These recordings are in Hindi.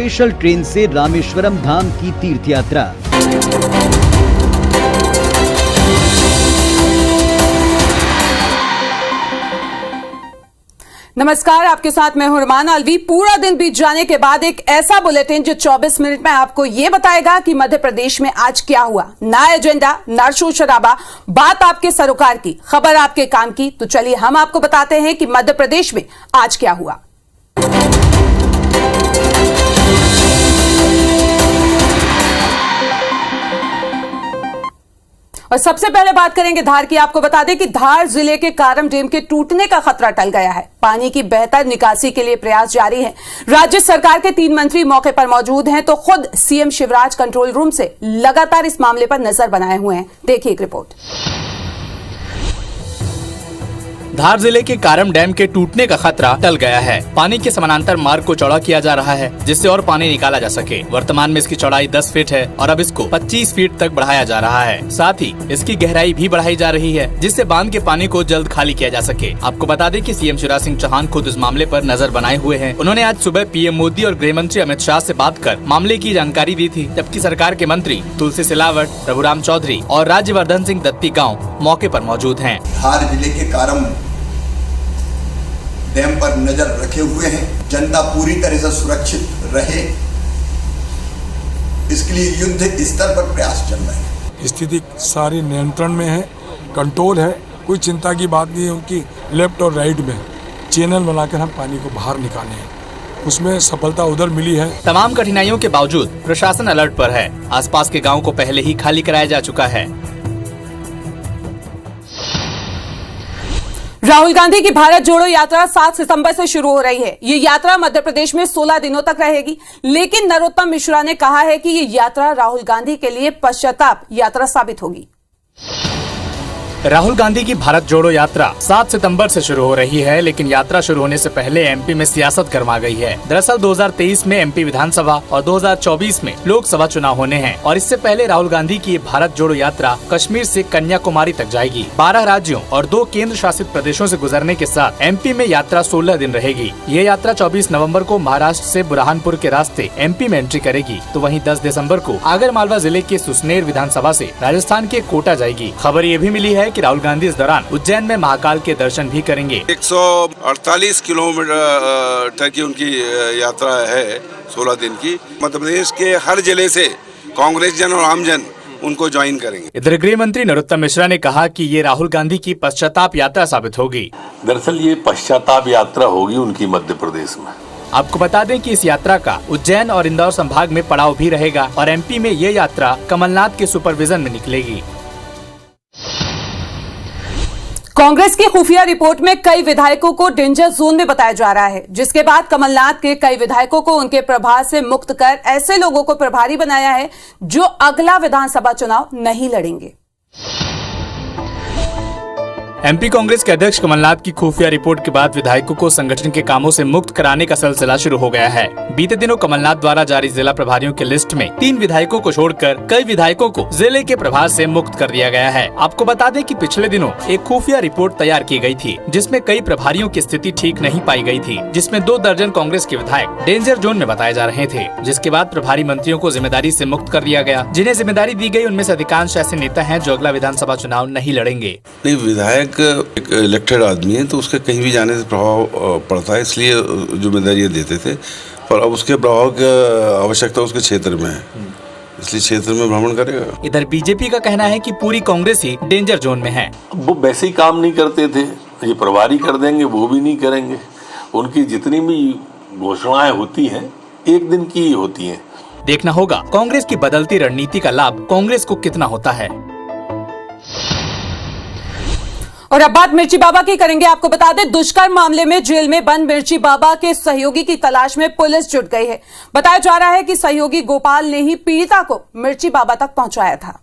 स्पेशल ट्रेन से रामेश्वरम धाम की तीर्थ यात्रा। नमस्कार, आपके साथ मैं हूं रुमाना अलवी। पूरा दिन बीत जाने के बाद एक ऐसा बुलेटिन जो 24 मिनट में आपको यह बताएगा कि मध्य प्रदेश में आज क्या हुआ। ना एजेंडा, ना शोर शराबा, बात आपके सरोकार की, खबर आपके काम की। तो चलिए हम आपको बताते हैं कि मध्य प्रदेश में आज क्या हुआ। और सबसे पहले बात करेंगे धार की। आपको बता दें कि धार जिले के कारम डैम के टूटने का खतरा टल गया है। पानी की बेहतर निकासी के लिए प्रयास जारी है। राज्य सरकार के 3 मंत्री मौके पर मौजूद हैं, तो खुद सीएम शिवराज कंट्रोल रूम से लगातार इस मामले पर नजर बनाए हुए हैं। देखिए एक रिपोर्ट। धार जिले के कारम डैम के टूटने का खतरा टल गया है। पानी के समानांतर मार्ग को चौड़ा किया जा रहा है, जिससे और पानी निकाला जा सके। वर्तमान में इसकी चौड़ाई 10 फीट है और अब इसको 25 फीट तक बढ़ाया जा रहा है। साथ ही इसकी गहराई भी बढ़ाई जा रही है, जिससे बांध के पानी को जल्द खाली किया जा सके। आपको बता दें कि सीएम शिवराज सिंह चौहान खुद इस मामले पर नजर बनाए हुए हैं। उन्होंने आज सुबह पीएम मोदी और गृह मंत्री अमित शाह से बात कर मामले की जानकारी दी थी, जबकि सरकार के मंत्री तुलसी सिलावट, प्रभुराम चौधरी और राज्यवर्धन सिंह दत्ती गाँव मौके पर मौजूद है। धार जिले के कारम डैम पर नजर रखे हुए हैं। जनता पूरी तरह से सुरक्षित रहे, इसके लिए युद्ध स्तर पर प्रयास चल रहे हैं। स्थिति सारी नियंत्रण में है, कंट्रोल है, कोई चिंता की बात नहीं है। उनकी लेफ्ट और राइट में चैनल बनाकर हम पानी को बाहर निकाले हैं, उसमें सफलता उधर मिली है। तमाम कठिनाइयों के बावजूद प्रशासन अलर्ट पर है। आसपास के गाँव को पहले ही खाली कराया जा चुका है। राहुल गांधी की भारत जोड़ो यात्रा 7 सितंबर से शुरू हो रही है। ये यात्रा मध्य प्रदेश में 16 दिनों तक रहेगी, लेकिन नरोत्तम मिश्रा ने कहा है कि ये यात्रा राहुल गांधी के लिए पश्चाताप यात्रा साबित होगी। राहुल गांधी की भारत जोड़ो यात्रा 7 सितंबर से शुरू हो रही है, लेकिन यात्रा शुरू होने से पहले एमपी में सियासत गरमा गई है। दरअसल 2023 में एमपी विधानसभा और 2024 में लोकसभा चुनाव होने हैं और इससे पहले राहुल गांधी की भारत जोड़ो यात्रा कश्मीर से कन्याकुमारी तक जाएगी। 12 राज्यों और 2 केंद्र शासित प्रदेशों से गुजरने के साथ एमपी में यात्रा 16 दिन रहेगी। ये यात्रा 24 नवम्बर को महाराष्ट्र से बुरहानपुर के रास्ते एमपी में एंट्री करेगी, तो वहीं 10 दिसंबर को आगर मालवा जिले के सुसनेर विधानसभा से राजस्थान के कोटा जाएगी। खबर ये भी मिली है कि राहुल गांधी इस दौरान उज्जैन में महाकाल के दर्शन भी करेंगे। 148 किलोमीटर तक की उनकी यात्रा है, 16 दिन की। मध्य प्रदेश के हर जिले से कांग्रेस जन और आमजन उनको ज्वाइन करेंगे। इधर गृह मंत्री नरोत्तम मिश्रा ने कहा कि ये राहुल गांधी की पश्चाताप यात्रा साबित होगी। दरअसल ये पश्चाताप यात्रा होगी उनकी मध्य प्रदेश में। आपको बता दें कि इस यात्रा का उज्जैन और इंदौर संभाग में पड़ाव भी रहेगा और एमपी में ये यात्रा कमलनाथ के सुपरविजन में निकलेगी। कांग्रेस की खुफिया रिपोर्ट में कई विधायकों को डेंजर जोन में बताया जा रहा है, जिसके बाद कमलनाथ के कई विधायकों को उनके प्रभार से मुक्त कर ऐसे लोगों को प्रभारी बनाया है जो अगला विधानसभा चुनाव नहीं लड़ेंगे। एमपी कांग्रेस के अध्यक्ष कमलनाथ की खुफिया रिपोर्ट के बाद विधायकों को संगठन के कामों से मुक्त कराने का सिलसिला शुरू हो गया है। बीते दिनों कमलनाथ द्वारा जारी जिला प्रभारियों की लिस्ट में 3 विधायकों को छोड़कर कई विधायकों को जिले के प्रभार से मुक्त कर दिया गया है। आपको बता दें कि पिछले दिनों एक खुफिया रिपोर्ट तैयार की गई थी, जिसमें कई प्रभारियों की स्थिति ठीक नहीं पाई गई थी, जिसमें 2 दर्जन कांग्रेस के विधायक डेंजर जोन में बताए जा रहे थे। जिसके बाद प्रभारी मंत्रियों को जिम्मेदारी से मुक्त कर दिया गया। जिन्हें जिम्मेदारी दी गई उनमें से अधिकांश ऐसे नेता हैं जो अगला विधानसभा चुनाव नहीं लड़ेंगे। विधायक एक इलेक्टेड आदमी है, तो उसके कहीं भी जाने से प्रभाव पड़ता है, इसलिए जिम्मेदारियां देते थे। पर अब उसके प्रभाव की आवश्यकता उसके क्षेत्र में है, इसलिए क्षेत्र में भ्रमण करेगा। इधर बीजेपी का कहना है कि पूरी कांग्रेस ही डेंजर जोन में है। वो वैसे ही काम नहीं करते थे, ये प्रभारी कर देंगे, वो भी नहीं करेंगे। उनकी जितनी भी घोषणाएं होती हैं 1 दिन की ही होती हैं। देखना होगा कांग्रेस की बदलती रणनीति का लाभ कांग्रेस को कितना होता है। और अब बात मिर्ची बाबा की करेंगे। आपको बता दें, दुष्कर्म मामले में जेल में बंद मिर्ची बाबा के सहयोगी की तलाश में पुलिस जुट गई है। बताया जा रहा है कि सहयोगी गोपाल ने ही पीड़िता को मिर्ची बाबा तक पहुंचाया था।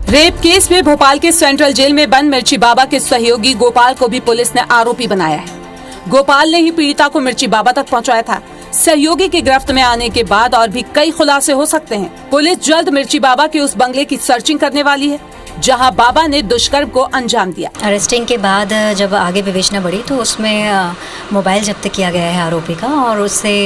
रेप केस में भोपाल के सेंट्रल जेल में बंद मिर्ची बाबा के सहयोगी गोपाल को भी पुलिस ने आरोपी बनाया है। गोपाल ने ही पीड़िता को मिर्ची बाबा तक पहुंचाया था। सहयोगी की गिरफ्त में आने के बाद और भी कई खुलासे हो सकते हैं। पुलिस जल्द मिर्ची बाबा के उस बंगले की सर्चिंग करने वाली है। जहां बाबा ने दुष्कर्म को अंजाम दिया। अरेस्टिंग के बाद जब आगे विवेचना बढ़ी तो उसमें मोबाइल जब्त किया गया है आरोपी का और उससे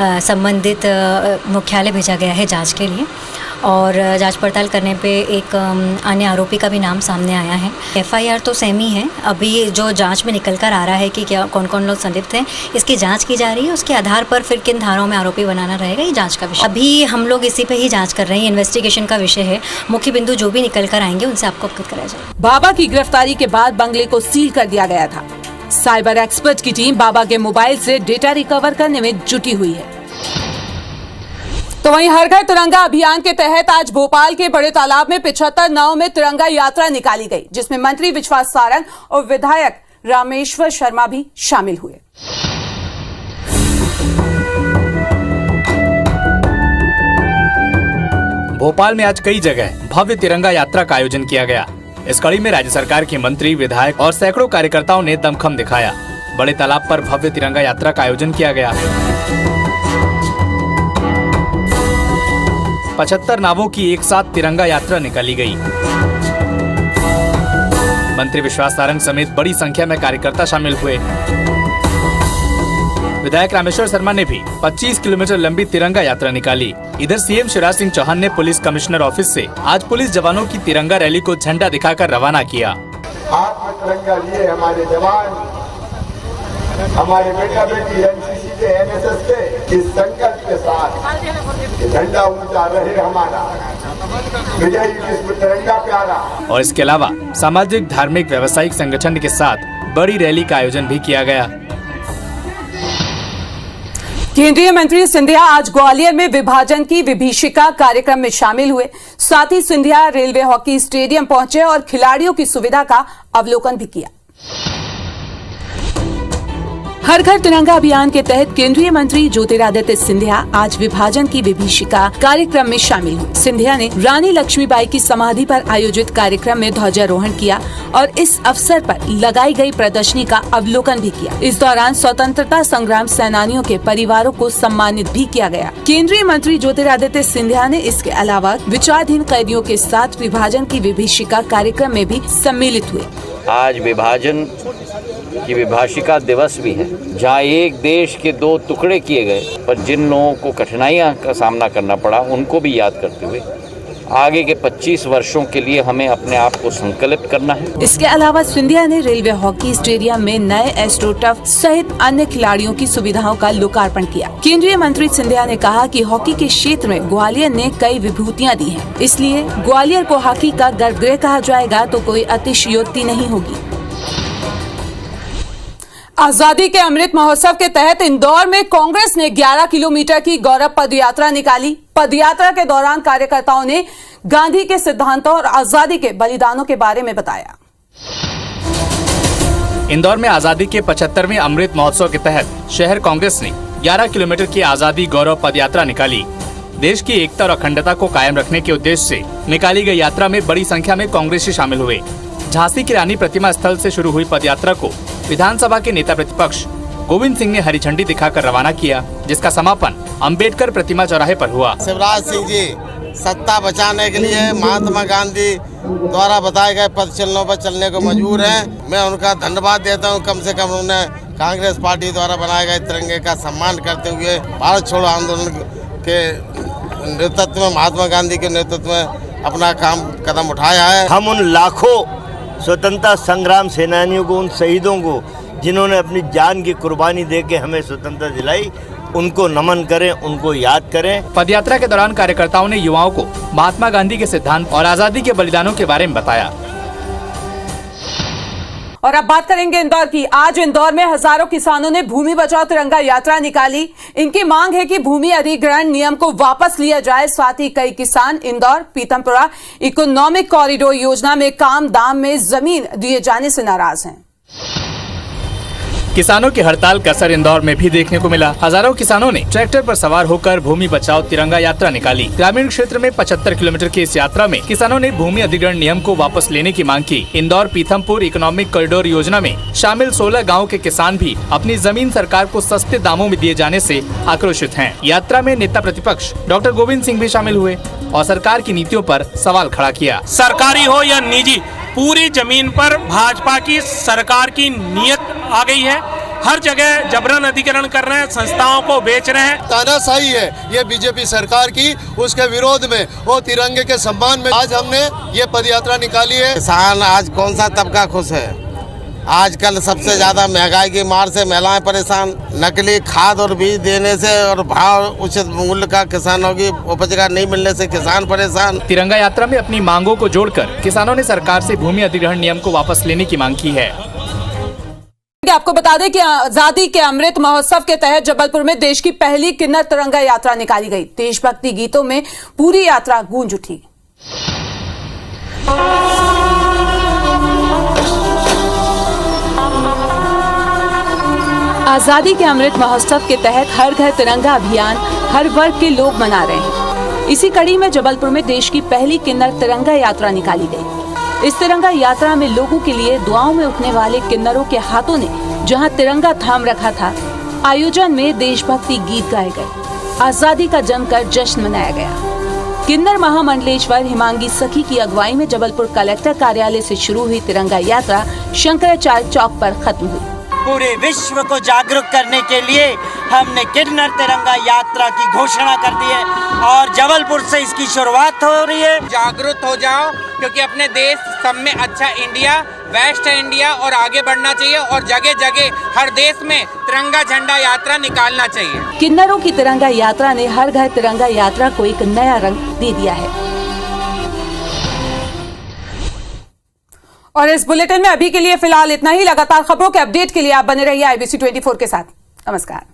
संबंधित मुख्यालय भेजा गया है जांच के लिए और जांच पड़ताल करने पे एक अन्य आरोपी का भी नाम सामने आया है। एफआईआर तो सेम ही है, अभी जो जांच में निकल कर आ रहा है कि क्या कौन कौन लोग संदिग्ध हैं इसकी जांच की जा रही है। उसके आधार पर फिर किन धाराओं में आरोपी बनाना रहेगा ये जांच का विषय। अभी हम लोग इसी पे ही जांच कर रहे हैं, इन्वेस्टिगेशन का विषय है। मुख्य बिंदु जो भी निकल कर आएंगे उनसे आपको अवगत कराया जाएगा। बाबा की गिरफ्तारी के बाद बंगले को सील कर दिया गया था। साइबर एक्सपर्ट की टीम बाबा के मोबाइल से डेटा रिकवर करने में जुटी हुई है। तो वहीं हर घर तिरंगा अभियान के तहत आज भोपाल के बड़े तालाब में 75 नाव में तिरंगा यात्रा निकाली गई, जिसमें मंत्री विश्वास सारंग और विधायक रामेश्वर शर्मा भी शामिल हुए। भोपाल में आज कई जगह भव्य तिरंगा यात्रा का आयोजन किया गया। इस कड़ी में राज्य सरकार के मंत्री, विधायक और सैकड़ों कार्यकर्ताओं ने दमखम दिखाया। बड़े तालाब पर भव्य तिरंगा यात्रा का आयोजन किया गया। 75 नावों की एक साथ तिरंगा यात्रा निकाली गई। मंत्री विश्वास सारंग समेत बड़ी संख्या में कार्यकर्ता शामिल हुए। विधायक रामेश्वर शर्मा ने भी 25 किलोमीटर लंबी तिरंगा यात्रा निकाली। इधर सीएम शिवराज सिंह चौहान ने पुलिस कमिश्नर ऑफिस से आज पुलिस जवानों की तिरंगा रैली को झंडा दिखाकर रवाना किया। हाथ में तिरंगा लिए हमारे जवान, हमारे बेटा बेटी एनसीसी के, एनएसएस के इस संकल्प के साथ झंडा ऊंचा रहे हमारा, विजयी विश्व तिरंगा प्यारा। और इसके अलावा सामाजिक, धार्मिक, व्यावसायिक संगठन के साथ बड़ी रैली का आयोजन भी किया गया। केंद्रीय मंत्री सिंधिया आज ग्वालियर में विभाजन की विभीषिका कार्यक्रम में शामिल हुए। साथ ही सिंधिया रेलवे हॉकी स्टेडियम पहुंचे और खिलाड़ियों की सुविधा का अवलोकन भी किया। हर घर तिरंगा अभियान के तहत केंद्रीय मंत्री ज्योतिरादित्य सिंधिया आज विभाजन की विभीषिका कार्यक्रम में शामिल हुए। सिंधिया ने रानी लक्ष्मीबाई की समाधि पर आयोजित कार्यक्रम में ध्वजारोहण किया और इस अवसर पर लगाई गई प्रदर्शनी का अवलोकन भी किया। इस दौरान स्वतंत्रता संग्राम सेनानियों के परिवारों को सम्मानित भी किया गया। केंद्रीय मंत्री ज्योतिरादित्य सिंधिया ने इसके अलावा विचाराधीन कैदियों के साथ विभाजन की विभीषिका कार्यक्रम में भी सम्मिलित हुए। आज विभाजन की विभाषिका दिवस भी है, जहाँ एक देश के दो टुकड़े किए गए, पर जिन लोगों को कठिनाइयाँ का सामना करना पड़ा उनको भी याद करते हुए आगे के 25 वर्षों के लिए हमें अपने आप को संकल्पित करना है। इसके अलावा सिंधिया ने रेलवे हॉकी स्टेडियम में नए एस्ट्रोटर्फ सहित अन्य खिलाड़ियों की सुविधाओं का लोकार्पण किया। केंद्रीय मंत्री सिंधिया ने कहा कि हॉकी के क्षेत्र में ग्वालियर ने कई विभूतियां दी हैं, इसलिए ग्वालियर को हॉकी का गर्भगृह कहा जाएगा तो कोई अतिशयोक्ति नहीं होगी। आजादी के अमृत महोत्सव के तहत इंदौर में कांग्रेस ने 11 किलोमीटर की गौरव पदयात्रा निकाली। पदयात्रा के दौरान कार्यकर्ताओं ने गांधी के सिद्धांतों और आजादी के बलिदानों के बारे में बताया। इंदौर में आजादी के 75वें अमृत महोत्सव के तहत शहर कांग्रेस ने 11 किलोमीटर की आजादी गौरव पदयात्रा निकाली। देश की एकता और अखंडता को कायम रखने के उद्देश्य से निकाली गई यात्रा में बड़ी संख्या में कांग्रेसी शामिल हुए। झांसी की रानी प्रतिमा स्थल से शुरू हुई पदयात्रा को विधानसभा के नेता प्रतिपक्ष गोविंद सिंह ने हरी झंडी दिखाकर रवाना किया, जिसका समापन अंबेडकर प्रतिमा चौराहे पर हुआ। शिवराज सिंह जी सत्ता बचाने के लिए महात्मा गांधी द्वारा बताए गए पद चिन्हों पर चलने को मजबूर हैं। मैं उनका धन्यवाद देता हूं। कम से कम उन्होंने कांग्रेस पार्टी द्वारा बनाए गए तिरंगे का सम्मान करते हुए भारत छोड़ो आंदोलन के नेतृत्व में, महात्मा गांधी के नेतृत्व में अपना कदम उठाया है। हम उन लाखों स्वतंत्रता संग्राम सेनानियों को, उन शहीदों को जिन्होंने अपनी जान की कुर्बानी देके हमें स्वतंत्रता दिलाई, उनको नमन करें, उनको याद करें। पदयात्रा के दौरान कार्यकर्ताओं ने युवाओं को महात्मा गांधी के सिद्धांत और आजादी के बलिदानों के बारे में बताया। और अब बात करेंगे इंदौर की। आज इंदौर में हजारों किसानों ने भूमि बचाओ तिरंगा यात्रा निकाली। इनकी मांग है कि भूमि अधिग्रहण नियम को वापस लिया जाए। साथ ही कई किसान इंदौर पीतमपुरा इकोनॉमिक कॉरिडोर योजना में काम दाम में जमीन दिए जाने से नाराज हैं। किसानों की हड़ताल का असर इंदौर में भी देखने को मिला। हजारों किसानों ने ट्रैक्टर पर सवार होकर भूमि बचाओ तिरंगा यात्रा निकाली। ग्रामीण क्षेत्र में 75 किलोमीटर की इस यात्रा में किसानों ने भूमि अधिग्रहण नियम को वापस लेने की मांग की। इंदौर पीथमपुर इकोनॉमिक कॉरिडोर योजना में शामिल 16 गाँव के किसान भी अपनी जमीन सरकार को सस्ते दामों में दिए जाने से आक्रोशित हैं। यात्रा में नेता प्रतिपक्ष डॉक्टर गोविंद सिंह भी शामिल हुए और सरकार की नीतियों पर सवाल खड़ा किया। सरकारी हो या निजी, पूरी जमीन पर भाजपा की सरकार की नीयत आ गई है। हर जगह जबरन अधिग्रहण कर रहे हैं, संस्थाओं को बेच रहे हैं। तानाशाही है ये बीजेपी सरकार की, उसके विरोध में, वो तिरंगे के सम्मान में आज हमने ये पदयात्रा निकाली है। किसान आज कौन सा तबका खुश है? आजकल सबसे ज्यादा महंगाई की मार से महिलाएं परेशान, नकली खाद और बीज देने से और भाव उचित मूल्य का किसानों की उपज का नहीं मिलने से किसान परेशान। तिरंगा यात्रा में अपनी मांगों को जोड़कर किसानों ने सरकार से भूमि अधिग्रहण नियम को वापस लेने की मांग की है। आपको बता दें कि आजादी के अमृत महोत्सव के तहत जबलपुर में देश की पहली किन्नर तिरंगा यात्रा निकाली गई। देशभक्ति गीतों में पूरी यात्रा गूंज उठी। आजादी के अमृत महोत्सव के तहत हर घर तिरंगा अभियान हर वर्ग के लोग मना रहे हैं। इसी कड़ी में जबलपुर में देश की पहली किन्नर तिरंगा यात्रा निकाली गई। इस तिरंगा यात्रा में लोगों के लिए दुआओं में उठने वाले किन्नरों के हाथों ने जहां तिरंगा थाम रखा था, आयोजन में देशभक्ति गीत गाए गए। आजादी का जमकर जश्न मनाया गया। किन्नर महामंडलेश्वर हिमांगी सखी की अगुवाई में जबलपुर कलेक्टर कार्यालय से शुरू हुई तिरंगा यात्रा शंकराचार्य चौक पर खत्म हुई। पूरे विश्व को जागरूक करने के लिए हमने किन्नर तिरंगा यात्रा की घोषणा कर दी है और जबलपुर से इसकी शुरुआत हो रही है। जागरूक हो जाओ, क्योंकि अपने देश सब में अच्छा इंडिया, बेस्ट इंडिया और आगे बढ़ना चाहिए और जगह जगह हर देश में तिरंगा झंडा यात्रा निकालना चाहिए। किन्नरों की तिरंगा यात्रा ने हर घर तिरंगा यात्रा को एक नया रंग दे दिया है। और इस बुलेटिन में अभी के लिए फिलहाल इतना ही। लगातार खबरों के अपडेट के लिए आप बने रहिए IBC 24 के साथ। नमस्कार।